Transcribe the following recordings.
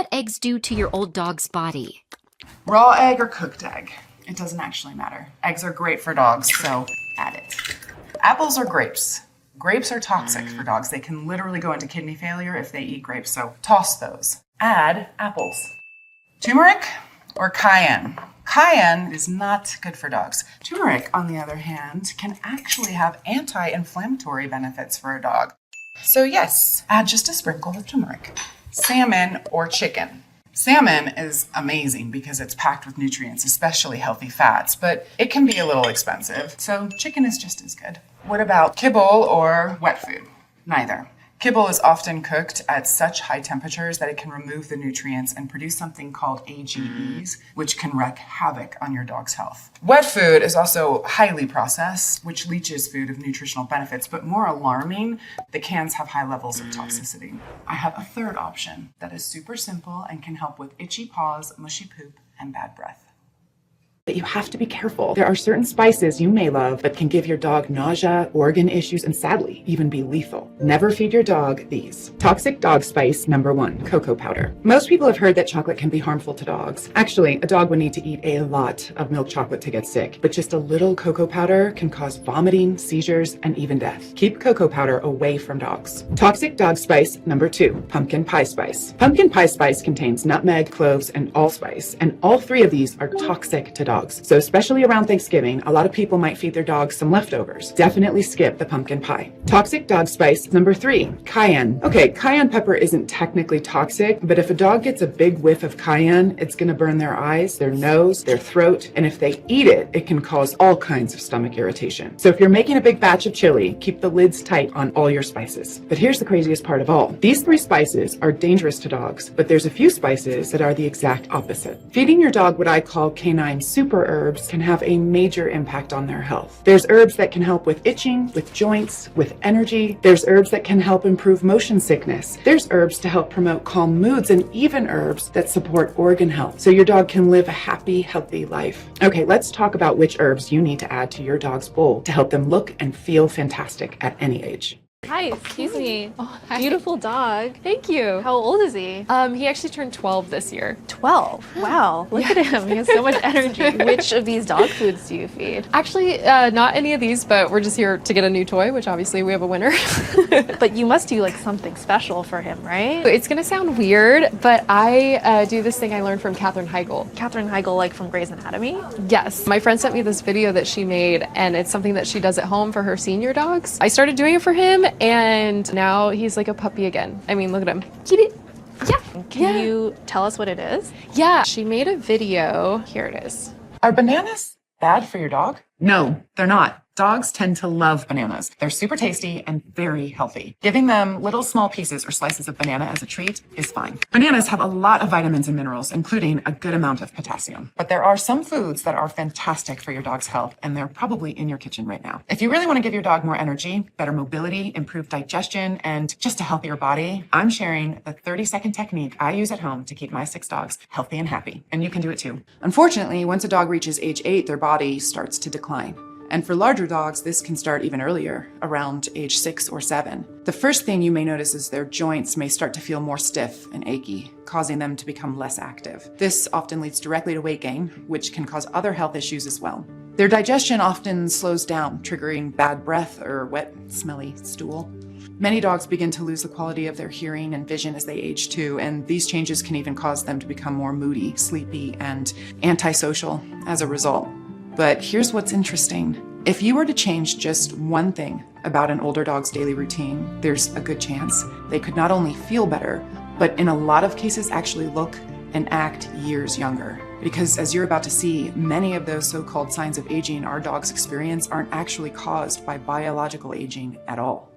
what eggs do to your old dog's body. Raw egg or cooked egg? It doesn't actually matter. Eggs are great for dogs, so add it. Apples or grapes? Grapes are toxic for dogs. They can literally go into kidney failure if they eat grapes, so toss those. Add apples. Turmeric or cayenne? Cayenne is not good for dogs. Turmeric, on the other hand, can actually have anti-inflammatory benefits for a dog. So yes, add just a sprinkle of turmeric. Salmon or chicken? Salmon is amazing because it's packed with nutrients, especially healthy fats, but it can be a little expensive, so chicken is just as good. What about kibble or wet food? Neither. Kibble is often cooked at such high temperatures that it can remove the nutrients and produce something called AGEs, which can wreak havoc on your dog's health. Wet food is also highly processed, which leaches food of nutritional benefits, but more alarming, the cans have high levels of toxicity. I have a third option that is super simple and can help with itchy paws, mushy poop, and bad breath. But you have to be careful. There are certain spices you may love but can give your dog nausea, organ issues, and sadly, even be lethal. Never feed your dog these. Toxic dog spice number 1, cocoa powder. Most people have heard that chocolate can be harmful to dogs. Actually, a dog would need to eat a lot of milk chocolate to get sick, but just a little cocoa powder can cause vomiting, seizures, and even death. Keep cocoa powder away from dogs. Toxic dog spice number 2, pumpkin pie spice. Pumpkin pie spice contains nutmeg, cloves, and allspice, and all 3 of these are toxic to dogs. So especially around Thanksgiving, a lot of people might feed their dogs some leftovers. Definitely skip the pumpkin pie. Toxic dog spice number 3, cayenne. Okay, cayenne pepper isn't technically toxic, but if a dog gets a big whiff of cayenne, it's gonna burn their eyes, their nose, their throat, and if they eat it, it can cause all kinds of stomach irritation. So if you're making a big batch of chili, keep the lids tight on all your spices. But here's the craziest part of all. These 3 spices are dangerous to dogs, but there's a few spices that are the exact opposite. Feeding your dog what I call canine super herbs can have a major impact on their health. There's herbs that can help with itching, with joints, with energy. There's herbs that can help improve motion sickness. There's herbs to help promote calm moods, and even herbs that support organ health, so your dog can live a happy, healthy life. Okay, let's talk about which herbs you need to add to your dog's bowl to help them look and feel fantastic at any age. Hi, excuse me. Oh, hi. Beautiful dog. Thank you. How old is he? He actually turned 12 this year. 12. Wow, look at him. He has so much energy. Which of these dog foods do you feed? Actually, not any of these, but we're just here to get a new toy, which obviously we have a winner. But you must do like something special for him, right? It's gonna sound weird, but I do this thing I learned from Katherine Heigl. Katherine Heigl, like from Grey's Anatomy? Yes. My friend sent me this video that she made, and it's something that she does at home for her senior dogs. I started doing it for him, and now he's like a puppy again. I mean, look at him. Get it? Yeah. Can you tell us what it is? Yeah. She made a video. Here it is. Are bananas bad for your dog? No, they're not. Dogs tend to love bananas. They're super tasty and very healthy. Giving them little small pieces or slices of banana as a treat is fine. Bananas have a lot of vitamins and minerals, including a good amount of potassium. But there are some foods that are fantastic for your dog's health, and they're probably in your kitchen right now. If you really want to give your dog more energy, better mobility, improved digestion, and just a healthier body, I'm sharing the 30-second technique I use at home to keep my 6 dogs healthy and happy. And you can do it too. Unfortunately, once a dog reaches age 8, their body starts to decline. And for larger dogs, this can start even earlier, around age 6 or 7. The first thing you may notice is their joints may start to feel more stiff and achy, causing them to become less active. This often leads directly to weight gain, which can cause other health issues as well. Their digestion often slows down, triggering bad breath or wet, smelly stool. Many dogs begin to lose the quality of their hearing and vision as they age too, and these changes can even cause them to become more moody, sleepy, and antisocial as a result. But here's what's interesting. If you were to change just one thing about an older dog's daily routine, there's a good chance they could not only feel better, but in a lot of cases actually look and act years younger. Because as you're about to see, many of those so-called signs of aging our dogs experience aren't actually caused by biological aging at all.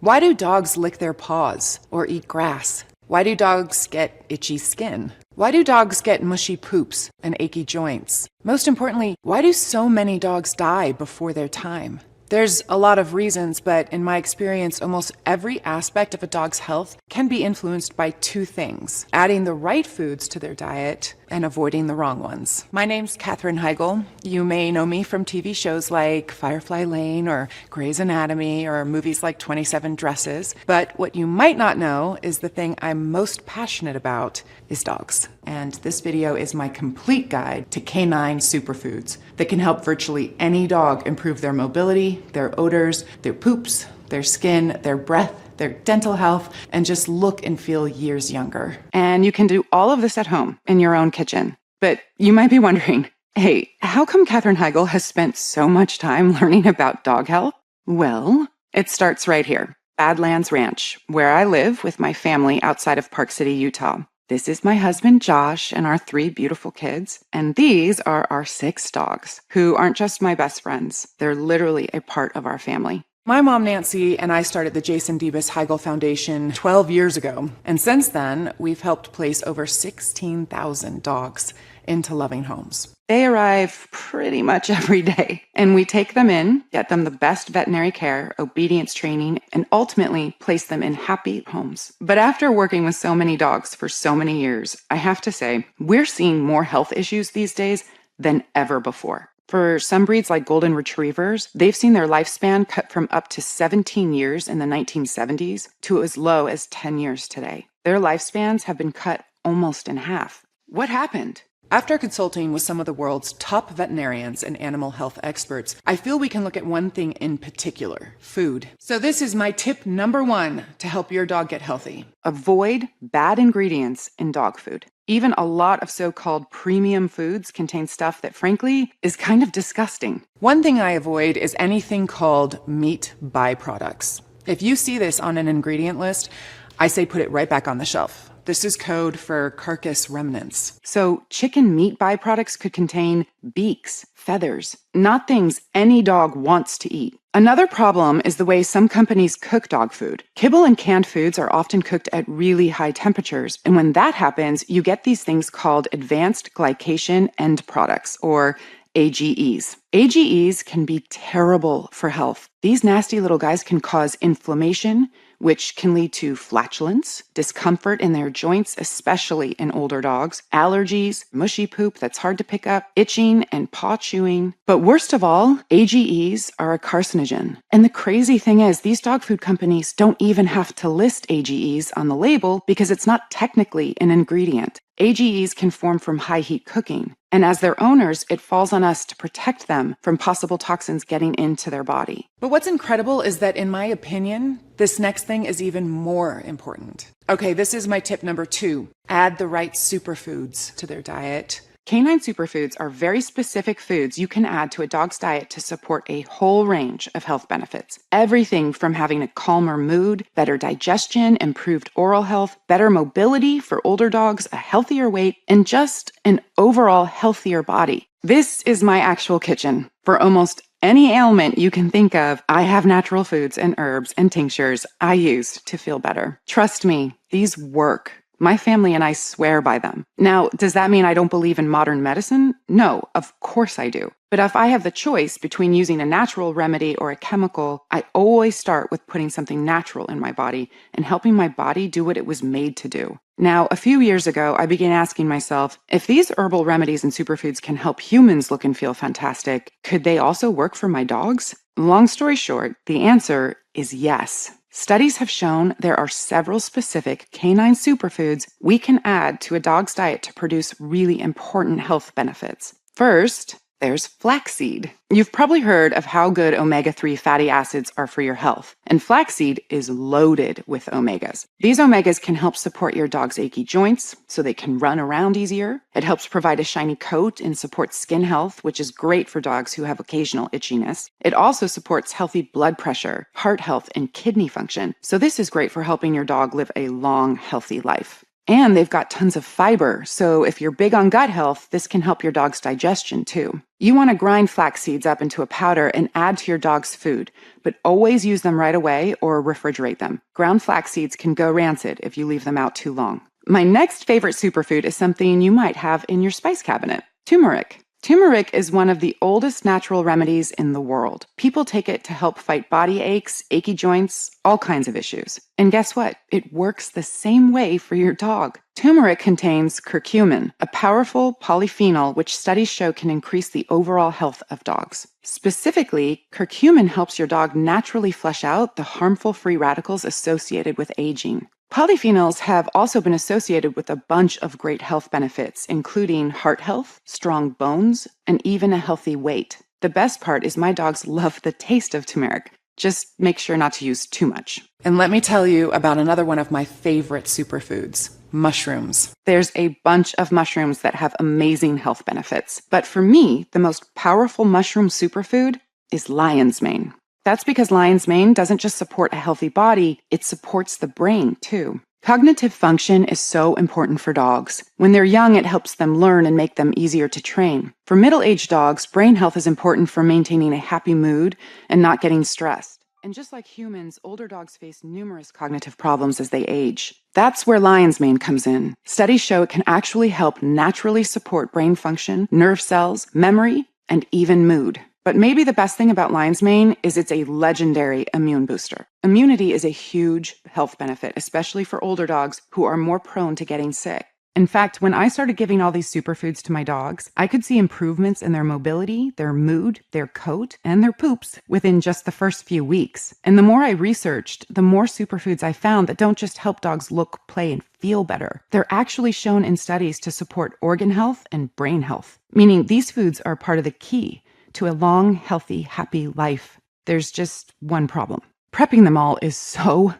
Why do dogs lick their paws or eat grass? Why do dogs get itchy skin? Why do dogs get mushy poops and achy joints? Most importantly, why do so many dogs die before their time? There's a lot of reasons, but in my experience, almost every aspect of a dog's health can be influenced by two things: adding the right foods to their diet and avoiding the wrong ones. My name's Katherine Heigl. You may know me from TV shows like Firefly Lane or Grey's Anatomy or movies like 27 Dresses. But what you might not know is the thing I'm most passionate about is dogs. And this video is my complete guide to canine superfoods that can help virtually any dog improve their mobility, their odors, their poops, their skin, their breath, their dental health, and just look and feel years younger. And you can do all of this at home in your own kitchen. But you might be wondering, hey, how come Katherine Heigl has spent so much time learning about dog health? Well, it starts right here, Badlands Ranch, where I live with my family outside of Park City, Utah. This is my husband, Josh, and our 3 beautiful kids. And these are our 6 dogs, who aren't just my best friends. They're literally a part of our family. My mom, Nancy, and I started the Jason Debus Heigl Foundation 12 years ago. And since then, we've helped place over 16,000 dogs into loving homes. They arrive pretty much every day, and we take them in, get them the best veterinary care, obedience training, and ultimately place them in happy homes. But after working with so many dogs for so many years, I have to say, we're seeing more health issues these days than ever before. For some breeds like golden retrievers, they've seen their lifespan cut from up to 17 years in the 1970s to as low as 10 years today. Their lifespans have been cut almost in half. What happened? After consulting with some of the world's top veterinarians and animal health experts, I feel we can look at one thing in particular: food. So this is my tip number 1 to help your dog get healthy. Avoid bad ingredients in dog food. Even a lot of so-called premium foods contain stuff that, frankly, is kind of disgusting. One thing I avoid is anything called meat byproducts. If you see this on an ingredient list, I say put it right back on the shelf. This is code for carcass remnants. So chicken meat byproducts could contain beaks, feathers, not things any dog wants to eat. Another problem is the way some companies cook dog food. Kibble and canned foods are often cooked at really high temperatures, and when that happens, you get these things called advanced glycation end products, or AGEs. AGEs can be terrible for health. These nasty little guys can cause inflammation, which can lead to flatulence, discomfort in their joints, especially in older dogs, allergies, mushy poop that's hard to pick up, itching, and paw chewing. But worst of all, AGEs are a carcinogen. And the crazy thing is, these dog food companies don't even have to list AGEs on the label because it's not technically an ingredient. AGEs can form from high heat cooking, and as their owners, it falls on us to protect them from possible toxins getting into their body. But what's incredible is that, in my opinion, this next thing is even more important. Okay, this is my tip number 2. Add the right superfoods to their diet. Canine superfoods are very specific foods you can add to a dog's diet to support a whole range of health benefits. Everything from having a calmer mood, better digestion, improved oral health, better mobility for older dogs, a healthier weight, and just an overall healthier body. This is my actual kitchen. For almost any ailment you can think of, I have natural foods and herbs and tinctures I use to feel better. Trust me, these work. My family and I swear by them. Now, does that mean I don't believe in modern medicine? No, of course I do. But if I have the choice between using a natural remedy or a chemical, I always start with putting something natural in my body and helping my body do what it was made to do. Now, a few years ago, I began asking myself, if these herbal remedies and superfoods can help humans look and feel fantastic, could they also work for my dogs? Long story short, the answer is yes. Studies have shown there are several specific canine superfoods we can add to a dog's diet to produce really important health benefits. First, there's flaxseed. You've probably heard of how good omega-3 fatty acids are for your health, and flaxseed is loaded with omegas. These omegas can help support your dog's achy joints so they can run around easier. It helps provide a shiny coat and supports skin health, which is great for dogs who have occasional itchiness. It also supports healthy blood pressure, heart health, and kidney function. So this is great for helping your dog live a long, healthy life. And they've got tons of fiber, so if you're big on gut health, this can help your dog's digestion too. You want to grind flax seeds up into a powder and add to your dog's food, but always use them right away or refrigerate them. Ground flax seeds can go rancid if you leave them out too long. My next favorite superfood is something you might have in your spice cabinet: turmeric. Turmeric is one of the oldest natural remedies in the world. People take it to help fight body aches, achy joints, all kinds of issues. And guess what? It works the same way for your dog. Turmeric contains curcumin, a powerful polyphenol which studies show can increase the overall health of dogs. Specifically, curcumin helps your dog naturally flush out the harmful free radicals associated with aging. Polyphenols have also been associated with a bunch of great health benefits, including heart health, strong bones, and even a healthy weight. The best part is my dogs love the taste of turmeric. Just make sure not to use too much. And let me tell you about another one of my favorite superfoods, mushrooms. There's a bunch of mushrooms that have amazing health benefits. But for me, the most powerful mushroom superfood is lion's mane. That's because lion's mane doesn't just support a healthy body, it supports the brain too. Cognitive function is so important for dogs. When they're young, it helps them learn and make them easier to train. For middle-aged dogs, brain health is important for maintaining a happy mood and not getting stressed. And just like humans, older dogs face numerous cognitive problems as they age. That's where lion's mane comes in. Studies show it can actually help naturally support brain function, nerve cells, memory, and even mood. But maybe the best thing about lion's mane is it's a legendary immune booster. Immunity is a huge health benefit, especially for older dogs who are more prone to getting sick. In fact, when I started giving all these superfoods to my dogs, I could see improvements in their mobility, their mood, their coat, and their poops within just the first few weeks. And the more I researched, the more superfoods I found that don't just help dogs look, play, and feel better. They're actually shown in studies to support organ health and brain health, meaning these foods are part of the key to a long, healthy, happy life. There's just one problem. Prepping them all is so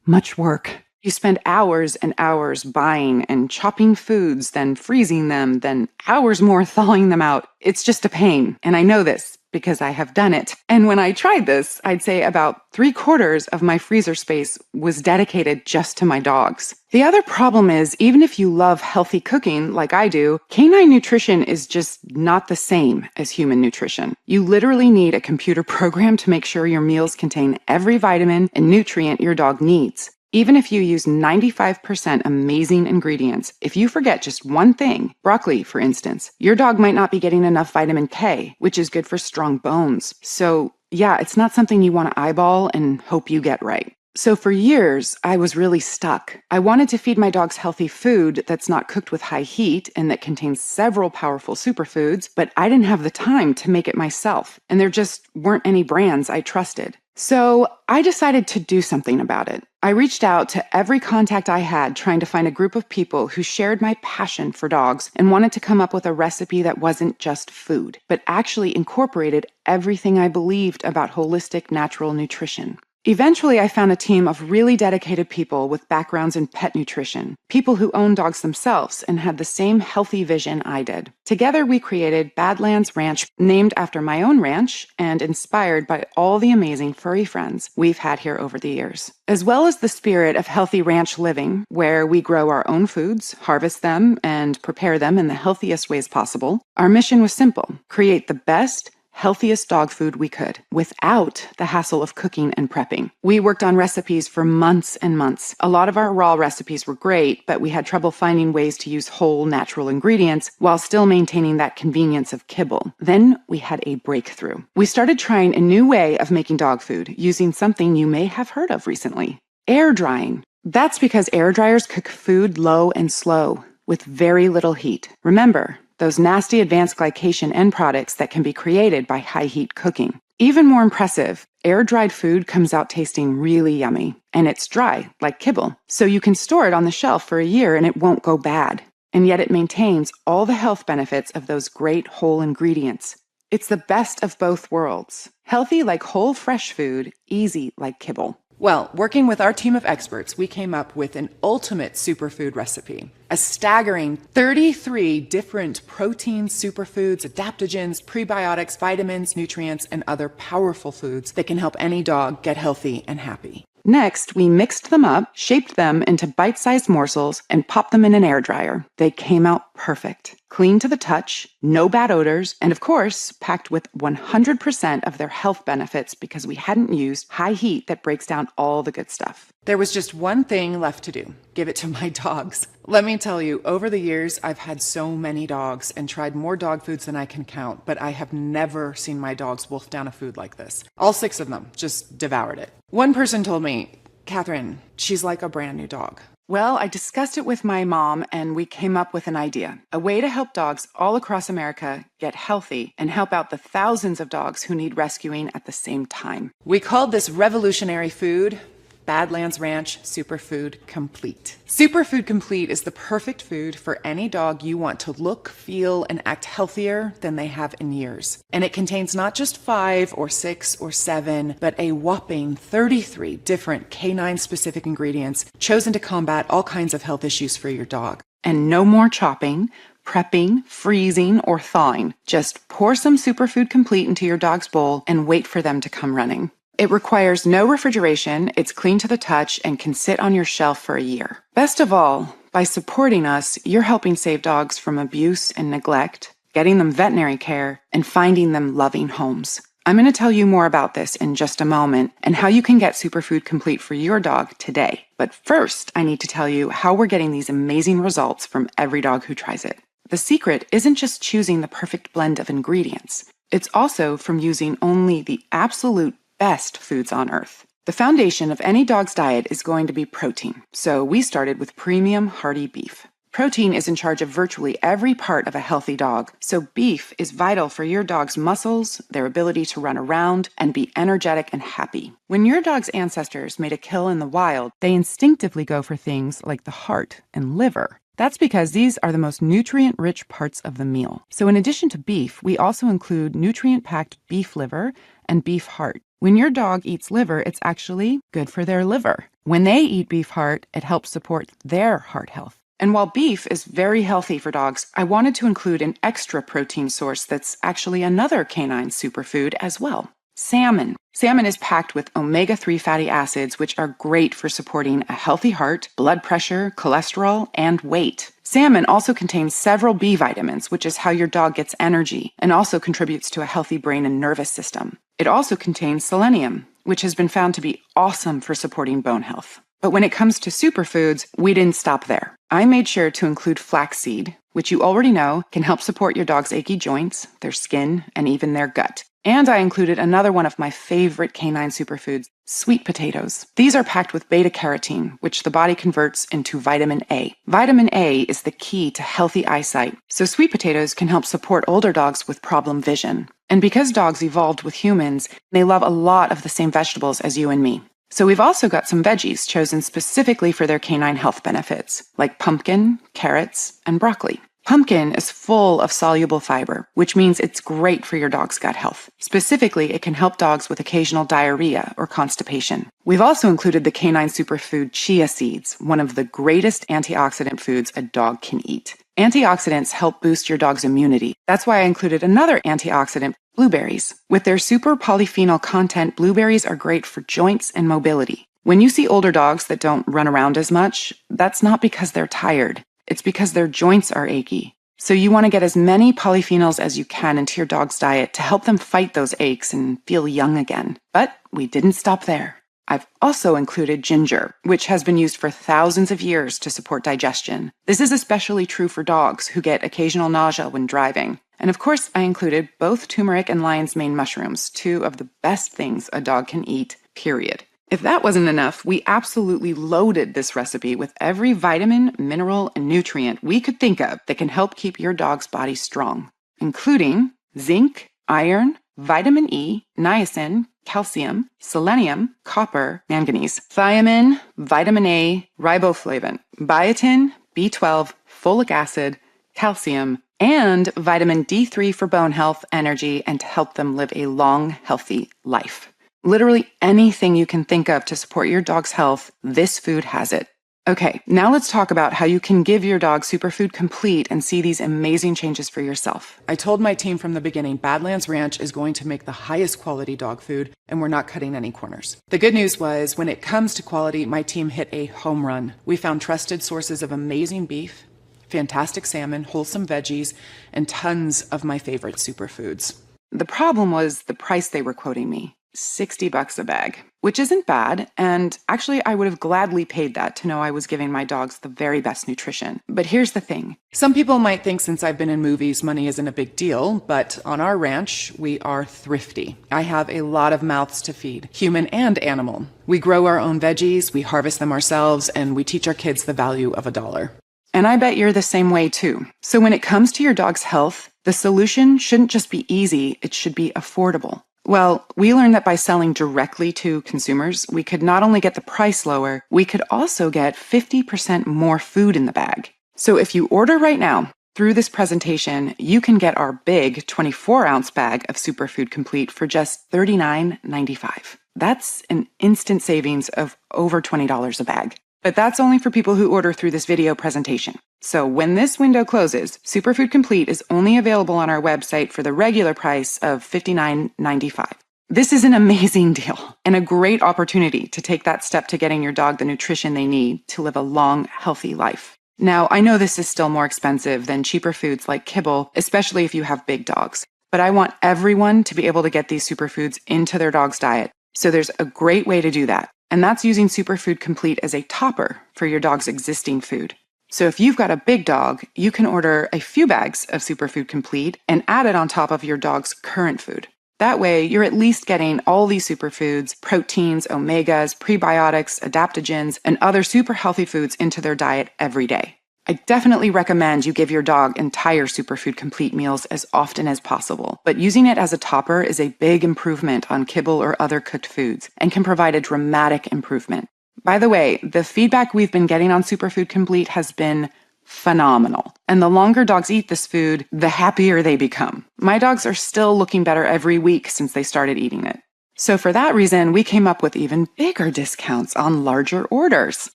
much work. You spend hours and hours buying and chopping foods, then freezing them, then hours more thawing them out. It's just a pain. And I know this because I have done it. And when I tried this, I'd say about 3/4 of my freezer space was dedicated just to my dogs. The other problem is, even if you love healthy cooking like I do, canine nutrition is just not the same as human nutrition. You literally need a computer program to make sure your meals contain every vitamin and nutrient your dog needs. Even if you use 95% amazing ingredients, if you forget just one thing, broccoli, for instance, your dog might not be getting enough vitamin K, which is good for strong bones. So yeah, it's not something you want to eyeball and hope you get right. So for years, I was really stuck. I wanted to feed my dogs healthy food that's not cooked with high heat and that contains several powerful superfoods, but I didn't have the time to make it myself, and there just weren't any brands I trusted. So I decided to do something about it. I reached out to every contact I had, trying to find a group of people who shared my passion for dogs and wanted to come up with a recipe that wasn't just food, but actually incorporated everything I believed about holistic natural nutrition. Eventually, I found a team of really dedicated people with backgrounds in pet nutrition, people who own dogs themselves and had the same healthy vision I did. Together, we created Badlands Ranch, named after my own ranch and inspired by all the amazing furry friends we've had here over the years. As well as the spirit of healthy ranch living, where we grow our own foods, harvest them, and prepare them in the healthiest ways possible, our mission was simple: create the best, healthiest dog food we could without the hassle of cooking and prepping. We worked on recipes for months and months. A lot of our raw recipes were great, but we had trouble finding ways to use whole natural ingredients while still maintaining that convenience of kibble. Then we had a breakthrough. We started trying a new way of making dog food using something you may have heard of recently: air drying. That's because air dryers cook food low and slow with very little heat. Remember, those nasty advanced glycation end products that can be created by high heat cooking. Even more impressive, air-dried food comes out tasting really yummy, and it's dry, like kibble, so you can store it on the shelf for a year and it won't go bad. And yet it maintains all the health benefits of those great whole ingredients. It's the best of both worlds. Healthy like whole fresh food, easy like kibble. Well, working with our team of experts, we came up with an ultimate superfood recipe. A staggering 33 different proteins, superfoods, adaptogens, prebiotics, vitamins, nutrients, and other powerful foods that can help any dog get healthy and happy. Next, we mixed them up, shaped them into bite-sized morsels, and popped them in an air dryer. They came out perfect. Clean to the touch, no bad odors, and of course, packed with 100% of their health benefits because we hadn't used high heat that breaks down all the good stuff. There was just one thing left to do: give it to my dogs. Let me tell you, over the years, I've had so many dogs and tried more dog foods than I can count, but I have never seen my dogs wolf down a food like this. All 6 of them just devoured it. One person told me, "Katherine, she's like a brand new dog." Well, I discussed it with my mom and we came up with an idea, a way to help dogs all across America get healthy and help out the thousands of dogs who need rescuing at the same time. We called this revolutionary food Badlands Ranch Superfood Complete. Superfood Complete is the perfect food for any dog you want to look, feel, and act healthier than they have in years. And it contains not just 5 or 6 or 7, but a whopping 33 different canine-specific ingredients chosen to combat all kinds of health issues for your dog. And no more chopping, prepping, freezing, or thawing. Just pour some Superfood Complete into your dog's bowl and wait for them to come running. It requires no refrigeration, it's clean to the touch, and can sit on your shelf for a year. Best of all, by supporting us, you're helping save dogs from abuse and neglect, getting them veterinary care, and finding them loving homes. I'm going to tell you more about this in just a moment and how you can get Superfood Complete for your dog today. But first, I need to tell you how we're getting these amazing results from every dog who tries it. The secret isn't just choosing the perfect blend of ingredients. It's also from using only the absolute best foods on earth. The foundation of any dog's diet is going to be protein, so we started with premium hearty beef. Protein is in charge of virtually every part of a healthy dog, so beef is vital for your dog's muscles, their ability to run around, and be energetic and happy. When your dog's ancestors made a kill in the wild, they instinctively go for things like the heart and liver. That's because these are the most nutrient-rich parts of the meal. So in addition to beef, we also include nutrient-packed beef liver and beef heart. When your dog eats liver, it's actually good for their liver. When they eat beef heart, it helps support their heart health. And while beef is very healthy for dogs, I wanted to include an extra protein source that's actually another canine superfood as well: salmon. Salmon is packed with omega-3 fatty acids, which are great for supporting a healthy heart, blood pressure, cholesterol, and weight. Salmon also contains several B vitamins, which is how your dog gets energy, and also contributes to a healthy brain and nervous system. It also contains selenium, which has been found to be awesome for supporting bone health. But when it comes to superfoods, we didn't stop there. I made sure to include flaxseed, which you already know can help support your dog's achy joints, their skin, and even their gut. And I included another one of my favorite canine superfoods, sweet potatoes. These are packed with beta-carotene, which the body converts into vitamin A. Vitamin A is the key to healthy eyesight, so sweet potatoes can help support older dogs with problem vision. And because dogs evolved with humans, they love a lot of the same vegetables as you and me. So we've also got some veggies chosen specifically for their canine health benefits, like pumpkin, carrots, and broccoli. Pumpkin is full of soluble fiber, which means it's great for your dog's gut health. Specifically, it can help dogs with occasional diarrhea or constipation. We've also included the canine superfood chia seeds, one of the greatest antioxidant foods a dog can eat. Antioxidants help boost your dog's immunity. That's why I included another antioxidant, blueberries. With their super polyphenol content, blueberries are great for joints and mobility. When you see older dogs that don't run around as much, that's not because they're tired. It's because their joints are achy. So you want to get as many polyphenols as you can into your dog's diet to help them fight those aches and feel young again. But we didn't stop there. I've also included ginger, which has been used for thousands of years to support digestion. This is especially true for dogs who get occasional nausea when driving. And of course, I included both turmeric and lion's mane mushrooms, 2 of the best things a dog can eat, period. If that wasn't enough, we absolutely loaded this recipe with every vitamin, mineral, and nutrient we could think of that can help keep your dog's body strong, including zinc, iron, vitamin E, niacin, calcium, selenium, copper, manganese, thiamine, vitamin A, riboflavin, biotin, B12, folic acid, calcium, and vitamin D3 for bone health, energy, and to help them live a long, healthy life. Literally anything you can think of to support your dog's health, this food has it. Okay, now let's talk about how you can give your dog Superfood Complete and see these amazing changes for yourself. I told my team from the beginning, Badlands Ranch is going to make the highest quality dog food, and we're not cutting any corners. The good news was, when it comes to quality, my team hit a home run. We found trusted sources of amazing beef, fantastic salmon, wholesome veggies, and tons of my favorite superfoods. The problem was the price they were quoting me, $60 a bag, which isn't bad, and actually I would have gladly paid that to know I was giving my dogs the very best nutrition. But here's the thing. Some people might think since I've been in movies, money isn't a big deal, but on our ranch, we are thrifty. I have a lot of mouths to feed, human and animal. We grow our own veggies, we harvest them ourselves, and we teach our kids the value of $1. And I bet you're the same way too. So when it comes to your dog's health, the solution shouldn't just be easy, it should be affordable. Well, we learned that by selling directly to consumers, we could not only get the price lower, we could also get 50% more food in the bag. So if you order right now, through this presentation, you can get our big 24-ounce bag of Superfood Complete for just $39.95. That's an instant savings of over $20 a bag. But that's only for people who order through this video presentation. So when this window closes, Superfood Complete is only available on our website for the regular price of $59.95. This is an amazing deal and a great opportunity to take that step to getting your dog the nutrition they need to live a long, healthy life. Now, I know this is still more expensive than cheaper foods like kibble, especially if you have big dogs. But I want everyone to be able to get these superfoods into their dog's diet. So there's a great way to do that. And that's using Superfood Complete as a topper for your dog's existing food. So if you've got a big dog, you can order a few bags of Superfood Complete and add it on top of your dog's current food. That way, you're at least getting all these superfoods, proteins, omegas, prebiotics, adaptogens, and other super healthy foods into their diet every day. I definitely recommend you give your dog entire Superfood Complete meals as often as possible, but using it as a topper is a big improvement on kibble or other cooked foods and can provide a dramatic improvement. By the way, the feedback we've been getting on Superfood Complete has been phenomenal. And the longer dogs eat this food, the happier they become. My dogs are still looking better every week since they started eating it. So for that reason, we came up with even bigger discounts on larger orders.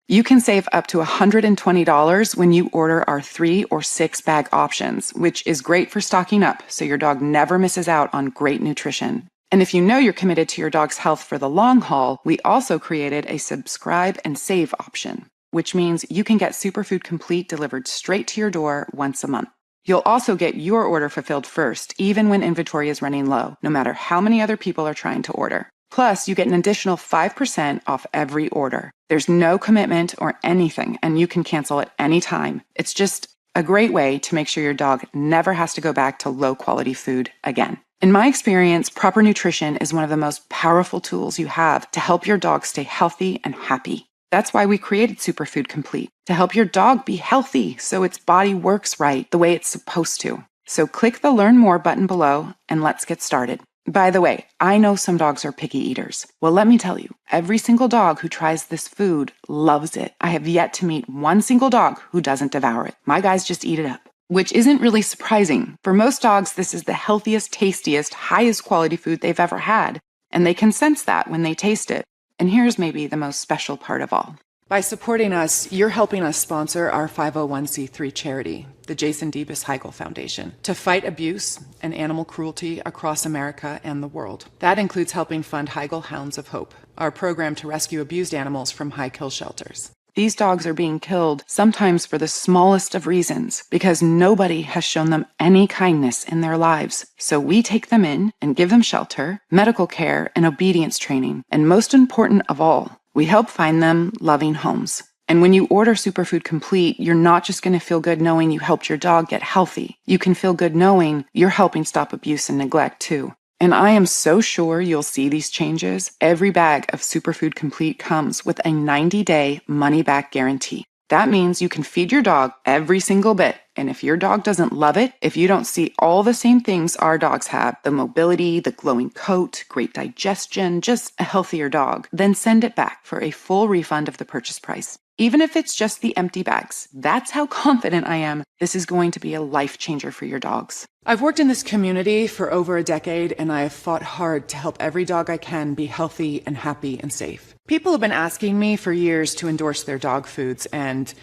You can save up to $120 when you order our 3 or 6 bag options, which is great for stocking up so your dog never misses out on great nutrition. And if you know you're committed to your dog's health for the long haul, we also created a subscribe and save option, which means you can get Superfood Complete delivered straight to your door once a month. You'll also get your order fulfilled first, even when inventory is running low, no matter how many other people are trying to order. Plus, you get an additional 5% off every order. There's no commitment or anything, and you can cancel at any time. It's just a great way to make sure your dog never has to go back to low-quality food again. In my experience, proper nutrition is one of the most powerful tools you have to help your dog stay healthy and happy. That's why we created Superfood Complete, to help your dog be healthy so its body works right the way it's supposed to. So click the Learn More button below and let's get started. By the way, I know some dogs are picky eaters. Well, let me tell you, every single dog who tries this food loves it. I have yet to meet one single dog who doesn't devour it. My guys just eat it up, which isn't really surprising. For most dogs, this is the healthiest, tastiest, highest quality food they've ever had, and they can sense that when they taste it. And here's maybe the most special part of all. By supporting us, you're helping us sponsor our 501c3 charity, the Jason Debus Heigl Foundation, to fight abuse and animal cruelty across America and the world. That includes helping fund Heigl Hounds of Hope, our program to rescue abused animals from high-kill shelters. These dogs are being killed sometimes for the smallest of reasons because nobody has shown them any kindness in their lives. So we take them in and give them shelter, medical care, and obedience training. And most important of all, we help find them loving homes. And when you order Superfood Complete, you're not just going to feel good knowing you helped your dog get healthy. You can feel good knowing you're helping stop abuse and neglect too. And I am so sure you'll see these changes. Every bag of Superfood Complete comes with a 90-day money-back guarantee. That means you can feed your dog every single bit. And if your dog doesn't love it, if you don't see all the same things our dogs have, the mobility, the glowing coat, great digestion, just a healthier dog, then send it back for a full refund of the purchase price. Even if it's just the empty bags, that's how confident I am this is going to be a life changer for your dogs. I've worked in this community for over a decade, and I have fought hard to help every dog I can be healthy and happy and safe. People have been asking me for years to endorse their dog foods, and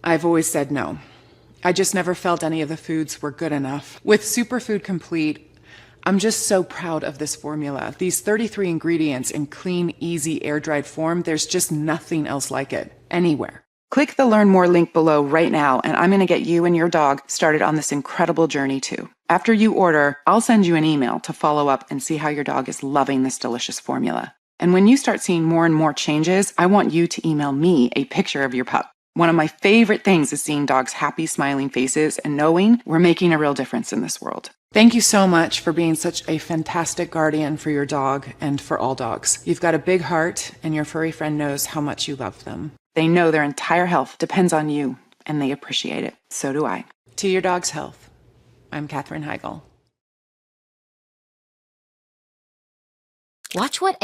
I've always said no. I just never felt any of the foods were good enough. With Superfood Complete, I'm just so proud of this formula. These 33 ingredients in clean, easy, air-dried form, there's just nothing else like it anywhere. Click the Learn More link below right now, and I'm going to get you and your dog started on this incredible journey too. After you order, I'll send you an email to follow up and see how your dog is loving this delicious formula. And when you start seeing more and more changes, I want you to email me a picture of your pup. One of my favorite things is seeing dogs' happy, smiling faces and knowing we're making a real difference in this world. Thank you so much for being such a fantastic guardian for your dog and for all dogs. You've got a big heart, and your furry friend knows how much you love them. They know their entire health depends on you, and they appreciate it. So do I. To your dog's health, I'm Katherine Heigl. Watch what